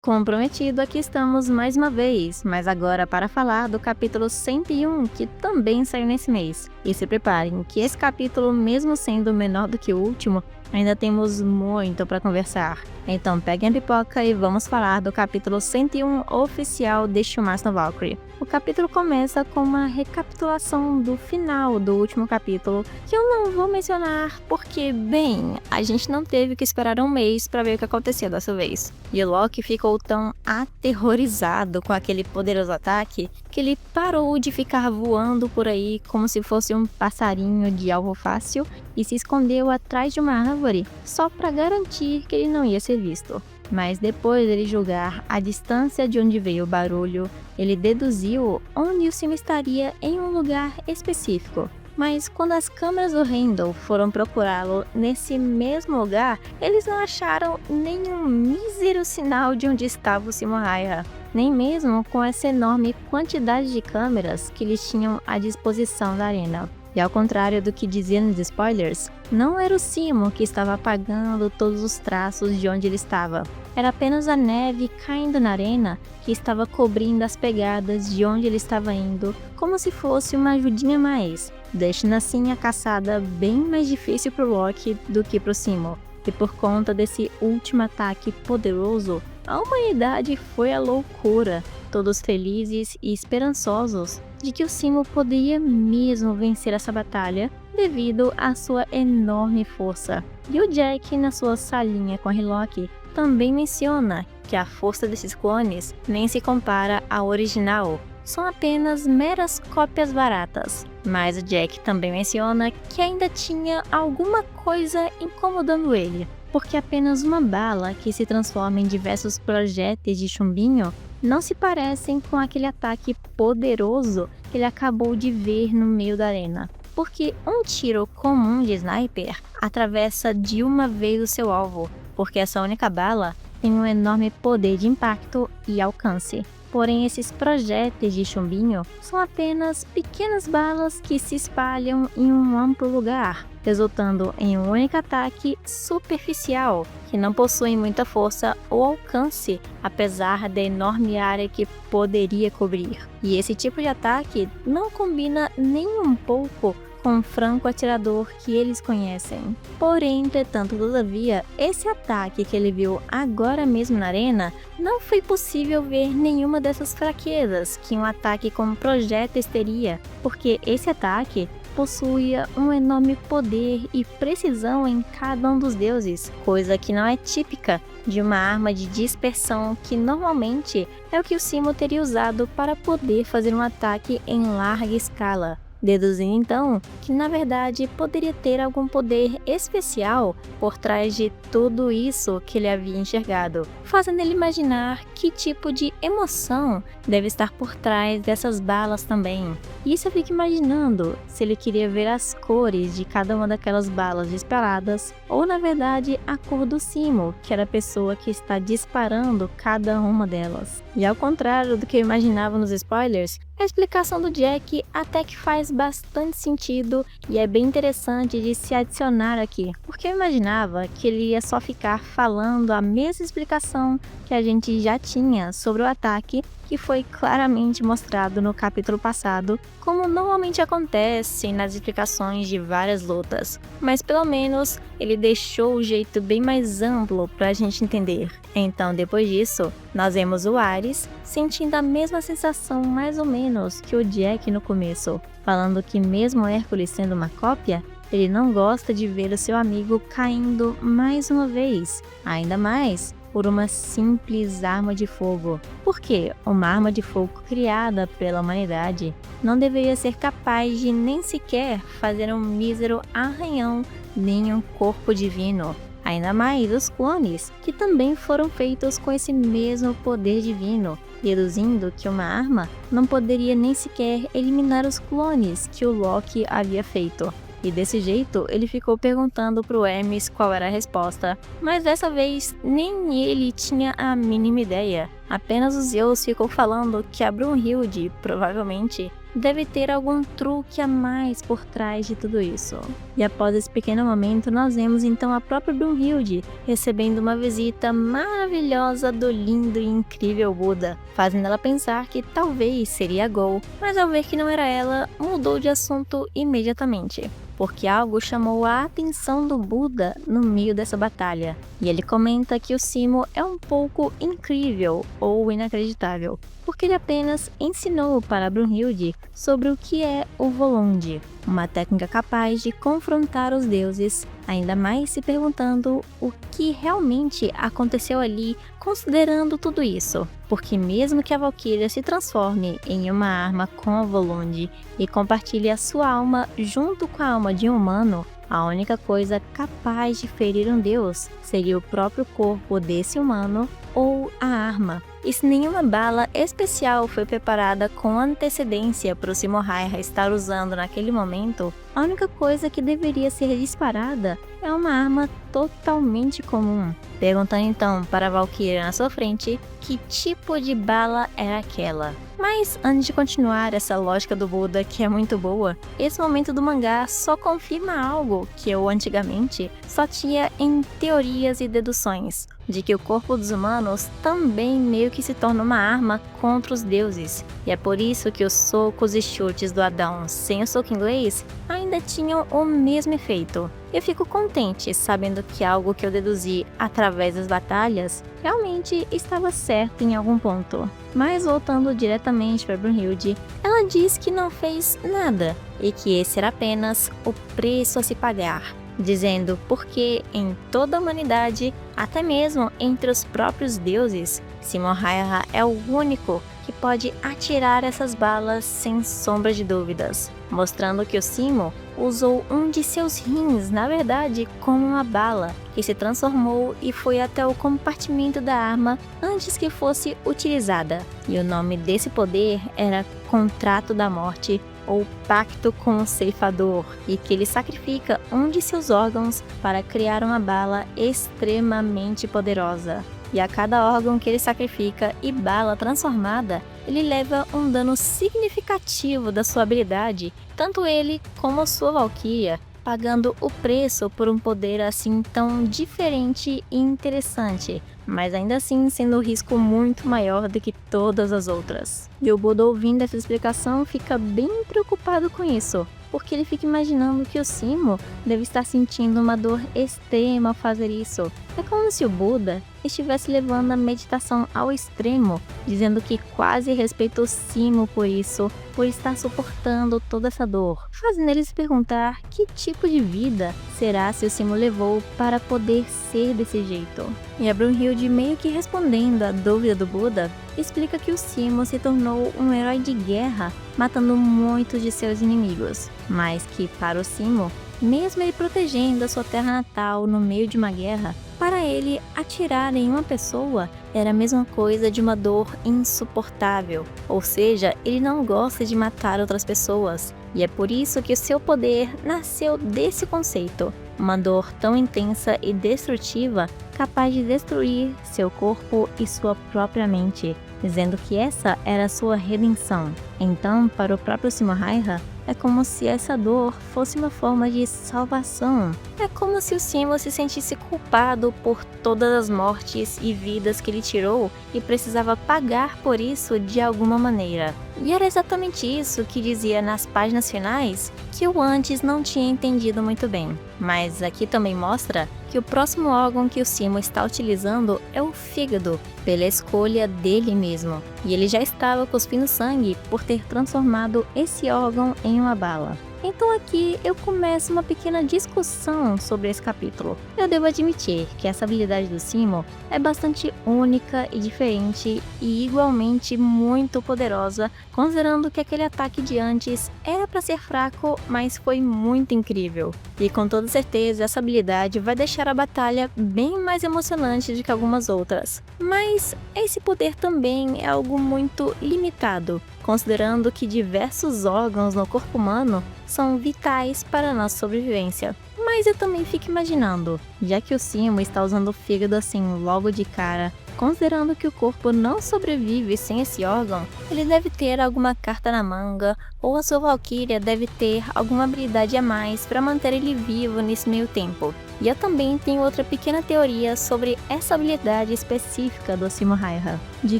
Como prometido, aqui estamos mais uma vez, mas agora para falar do capítulo 101, que também saiu nesse mês. E se preparem, que esse capítulo, mesmo sendo menor do que o último, ainda temos muito para conversar. Então peguem a pipoca e vamos falar do capítulo 101 oficial de Schumacher no Valkyrie. O capítulo começa com uma recapitulação do final do último capítulo, que eu não vou mencionar porque, bem, a gente não teve que esperar um mês para ver o que acontecia dessa vez. E o Loki ficou tão aterrorizado com aquele poderoso ataque que ele parou de ficar voando por aí como se fosse um passarinho de alvo fácil e se escondeu atrás de uma árvore só para garantir que ele não ia ser visto. Mas depois dele julgar a distância de onde veio o barulho, ele deduziu onde o Simo estaria em um lugar específico. Mas quando as câmeras do Heimdall foram procurá-lo nesse mesmo lugar, eles não acharam nenhum mísero sinal de onde estava o Simo Häyhä, nem mesmo com essa enorme quantidade de câmeras que eles tinham à disposição da arena. E ao contrário do que diziam nos spoilers, não era o Simo que estava apagando todos os traços de onde ele estava. Era apenas a neve caindo na arena que estava cobrindo as pegadas de onde ele estava indo, como se fosse uma ajudinha a mais, deixando assim a caçada bem mais difícil para o Loki do que para o Simo. E por conta desse último ataque poderoso, a humanidade foi à loucura, todos felizes e esperançosos de que o Simo poderia mesmo vencer essa batalha devido à sua enorme força. E o Jack, na sua salinha com a Hiloki, também menciona que a força desses clones nem se compara à original, são apenas meras cópias baratas. Mas o Jack também menciona que ainda tinha alguma coisa incomodando ele, porque apenas uma bala que se transforma em diversos projéteis de chumbinho não se parecem com aquele ataque poderoso que ele acabou de ver no meio da arena. Porque um tiro comum de sniper atravessa de uma vez o seu alvo, porque essa única bala tem um enorme poder de impacto e alcance. Porém, esses projéteis de chumbinho são apenas pequenas balas que se espalham em um amplo lugar, resultando em um único ataque superficial, que não possui muita força ou alcance, apesar da enorme área que poderia cobrir. E esse tipo de ataque não combina nem um pouco com o franco atirador que eles conhecem. Porém, entretanto, todavia, esse ataque que ele viu agora mesmo na arena, não foi possível ver nenhuma dessas fraquezas que um ataque com projéteis teria, porque esse ataque possuía um enorme poder e precisão em cada um dos deuses, coisa que não é típica de uma arma de dispersão que normalmente é o que o Simo teria usado para poder fazer um ataque em larga escala. Deduzindo então que na verdade poderia ter algum poder especial por trás de tudo isso que ele havia enxergado, fazendo ele imaginar que tipo de emoção deve estar por trás dessas balas também. E isso eu fico imaginando se ele queria ver as cores de cada uma daquelas balas disparadas, ou na verdade a cor do Simo, que era a pessoa que está disparando cada uma delas. E ao contrário do que eu imaginava nos spoilers, a explicação do Jack até que faz bastante sentido e é bem interessante de se adicionar aqui, porque eu imaginava que ele ia só ficar falando a mesma explicação que a gente já tinha sobre o ataque, que foi claramente mostrado no capítulo passado, como normalmente acontece nas explicações de várias lutas, mas pelo menos ele deixou o jeito bem mais amplo para a gente entender. Então, depois disso, nós vemos o Ares sentindo a mesma sensação mais ou menos que o Jack no começo, falando que mesmo Hércules sendo uma cópia, ele não gosta de ver o seu amigo caindo mais uma vez, ainda mais por uma simples arma de fogo. Porque uma arma de fogo criada pela humanidade não deveria ser capaz de nem sequer fazer um mísero arranhão nem um corpo divino. Ainda mais os clones, que também foram feitos com esse mesmo poder divino, deduzindo que uma arma não poderia nem sequer eliminar os clones que o Loki havia feito. E desse jeito, ele ficou perguntando pro Hermes qual era a resposta, mas dessa vez nem ele tinha a mínima ideia. Apenas o Zeus ficou falando que a Brunhilde, provavelmente, deve ter algum truque a mais por trás de tudo isso. E após esse pequeno momento, nós vemos então a própria Brunhilde recebendo uma visita maravilhosa do lindo e incrível Buda, fazendo ela pensar que talvez seria a Gol, mas ao ver que não era ela, mudou de assunto imediatamente, porque algo chamou a atenção do Buda no meio dessa batalha, e ele comenta que o Simo é um pouco incrível ou inacreditável, porque ele apenas ensinou para Brunhilde sobre o que é o Volund, uma técnica capaz de confrontar os deuses, ainda mais se perguntando o que realmente aconteceu ali, considerando tudo isso. Porque mesmo que a Valkyria se transforme em uma arma com a Volund e compartilhe a sua alma junto com a alma de um humano, a única coisa capaz de ferir um deus seria o próprio corpo desse humano ou a arma. E se nenhuma bala especial foi preparada com antecedência para o Simo Häyhä estar usando naquele momento, a única coisa que deveria ser disparada é uma arma totalmente comum. Perguntando então para a Valkyria na sua frente que tipo de bala era aquela. Mas antes de continuar essa lógica do Buda, que é muito boa, esse momento do mangá só confirma algo que eu antigamente só tinha em teorias e deduções, de que o corpo dos humanos também meio que se torna uma arma contra os deuses. E é por isso que os socos e chutes do Adão sem o soco inglês ainda tinham o mesmo efeito. Eu fico contente sabendo que algo que eu deduzi através das batalhas realmente estava certo em algum ponto. Mas voltando diretamente para Brunhilde, ela diz que não fez nada e que esse era apenas o preço a se pagar, dizendo porque em toda a humanidade, até mesmo entre os próprios deuses, Simo Häyhä é o único que pode atirar essas balas sem sombra de dúvidas, mostrando que o Simo usou um de seus rins, na verdade, como uma bala, que se transformou e foi até o compartimento da arma antes que fosse utilizada. E o nome desse poder era Contrato da Morte, ou Pacto com o Ceifador, e que ele sacrifica um de seus órgãos para criar uma bala extremamente poderosa. E a cada órgão que ele sacrifica e bala transformada, ele leva um dano significativo da sua habilidade, tanto ele como sua Valkyria, pagando o preço por um poder assim tão diferente e interessante, mas ainda assim sendo um risco muito maior do que todas as outras. E o Buda, ouvindo essa explicação, fica bem preocupado com isso, porque ele fica imaginando que o Simo deve estar sentindo uma dor extrema ao fazer isso. É como se o Buda estivesse levando a meditação ao extremo, dizendo que quase respeita o Simo por isso, por estar suportando toda essa dor, fazendo ele se perguntar que tipo de vida será se o Simo levou para poder ser desse jeito. E a Brunhilde, meio que respondendo à dúvida do Buda, explica que o Simo se tornou um herói de guerra, matando muitos de seus inimigos, mas que para o Simo, mesmo ele protegendo a sua terra natal no meio de uma guerra, para ele, atirar em uma pessoa era a mesma coisa de uma dor insuportável, ou seja, ele não gosta de matar outras pessoas, e é por isso que o seu poder nasceu desse conceito, uma dor tão intensa e destrutiva, capaz de destruir seu corpo e sua própria mente, dizendo que essa era a sua redenção. Então, para o próprio Simo Häyhä, é como se essa dor fosse uma forma de salvação. É como se o Simo se sentisse culpado por todas as mortes e vidas que ele tirou e precisava pagar por isso de alguma maneira. E era exatamente isso que dizia nas páginas finais, que eu antes não tinha entendido muito bem. Mas aqui também mostra que o próximo órgão que o Simo está utilizando é o fígado, pela escolha dele mesmo. E ele já estava cuspindo sangue por ter transformado esse órgão em uma bala. Então aqui eu começo uma pequena discussão sobre esse capítulo. Eu devo admitir que essa habilidade do Simo é bastante única e diferente e igualmente muito poderosa, considerando que aquele ataque de antes era para ser fraco, mas foi muito incrível. E com toda certeza essa habilidade vai deixar a batalha bem mais emocionante do que algumas outras. Mas esse poder também é algo muito limitado, considerando que diversos órgãos no corpo humano são vitais para a nossa sobrevivência. Mas eu também fico imaginando, já que o Simo está usando o fígado assim logo de cara, considerando que o corpo não sobrevive sem esse órgão, ele deve ter alguma carta na manga, ou a sua Valkyria deve ter alguma habilidade a mais para manter ele vivo nesse meio tempo. E eu também tenho outra pequena teoria sobre essa habilidade específica do Simo Häyhä, de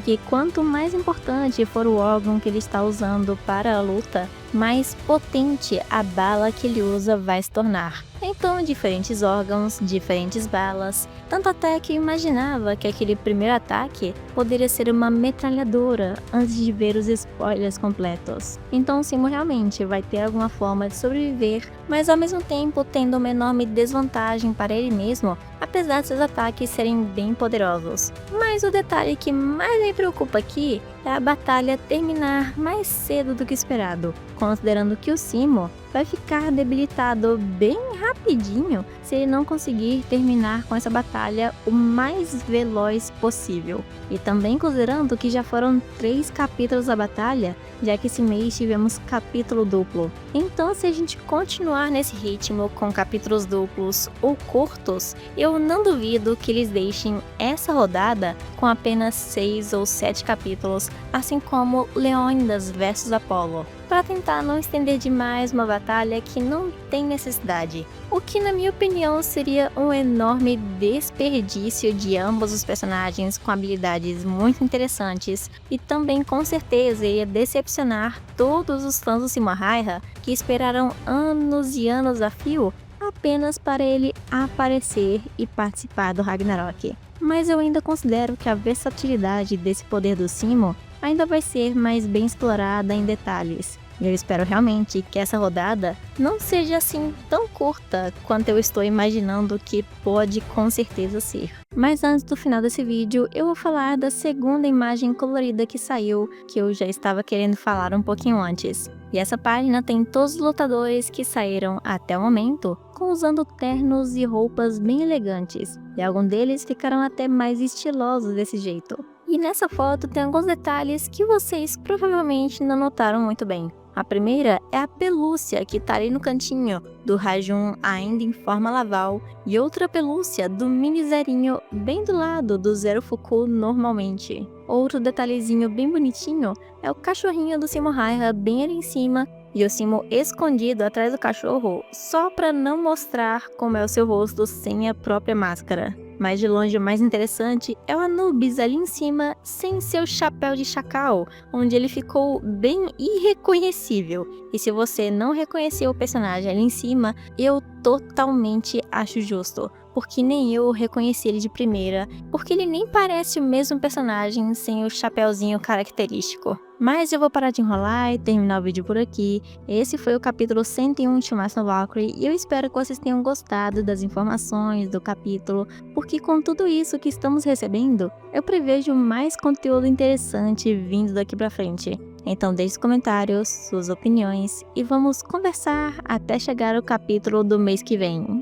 que quanto mais importante for o órgão que ele está usando para a luta, mais potente a bala que ele usa vai se tornar. Então, diferentes órgãos, diferentes balas, tanto até que eu imaginava que aquele primeiro ataque poderia ser uma metralhadora antes de ver os spoilers completos. Então o Simo realmente vai ter alguma forma de sobreviver, mas ao mesmo tempo tendo uma enorme desvantagem para ele mesmo, apesar de seus ataques serem bem poderosos. Mas o detalhe que mais me preocupa aqui é a batalha terminar mais cedo do que esperado, considerando que o Simo vai ficar debilitado bem rapidinho se ele não conseguir terminar com essa batalha o mais veloz possível. E também considerando que já foram 3 capítulos da batalha, já que esse mês tivemos capítulo duplo. Então, se a gente continuar nesse ritmo com capítulos duplos ou curtos, eu não duvido que eles deixem essa rodada com apenas 6 ou 7 capítulos, assim como Leônidas vs Apollo, para tentar não estender demais uma batalha que não tem necessidade, o que na minha opinião seria um enorme desperdício de ambos os personagens com habilidades muito interessantes e também com certeza ia decepcionar todos os fãs do Simo Häyhä que esperaram anos e anos a fio apenas para ele aparecer e participar do Ragnarok. Mas eu ainda considero que a versatilidade desse poder do Simo ainda vai ser mais bem explorada em detalhes. E eu espero realmente que essa rodada não seja assim tão curta quanto eu estou imaginando que pode com certeza ser. Mas antes do final desse vídeo, eu vou falar da segunda imagem colorida que saiu, que eu já estava querendo falar um pouquinho antes. E essa página tem todos os lutadores que saíram até o momento, usando ternos e roupas bem elegantes, e alguns deles ficaram até mais estilosos desse jeito. E nessa foto tem alguns detalhes que vocês provavelmente não notaram muito bem. A primeira é a pelúcia que tá ali no cantinho do Rajun ainda em forma laval, e outra pelúcia do mini Zerinho bem do lado do Zero Fuku normalmente. Outro detalhezinho bem bonitinho é o cachorrinho do Simo Häyhä bem ali em cima, e o Simo escondido atrás do cachorro só para não mostrar como é o seu rosto sem a própria máscara. Mas de longe o mais interessante é o Anubis ali em cima sem seu chapéu de chacal, onde ele ficou bem irreconhecível. E se você não reconheceu o personagem ali em cima, eu totalmente acho justo, porque nem eu reconheci ele de primeira, porque ele nem parece o mesmo personagem sem o chapéuzinho característico. Mas eu vou parar de enrolar e terminar o vídeo por aqui. Esse foi o capítulo 101 de Shumatsu no Valkyrie e eu espero que vocês tenham gostado das informações do capítulo, porque com tudo isso que estamos recebendo, eu prevejo mais conteúdo interessante vindo daqui pra frente. Então deixe os comentários, suas opiniões e vamos conversar até chegar ao capítulo do mês que vem.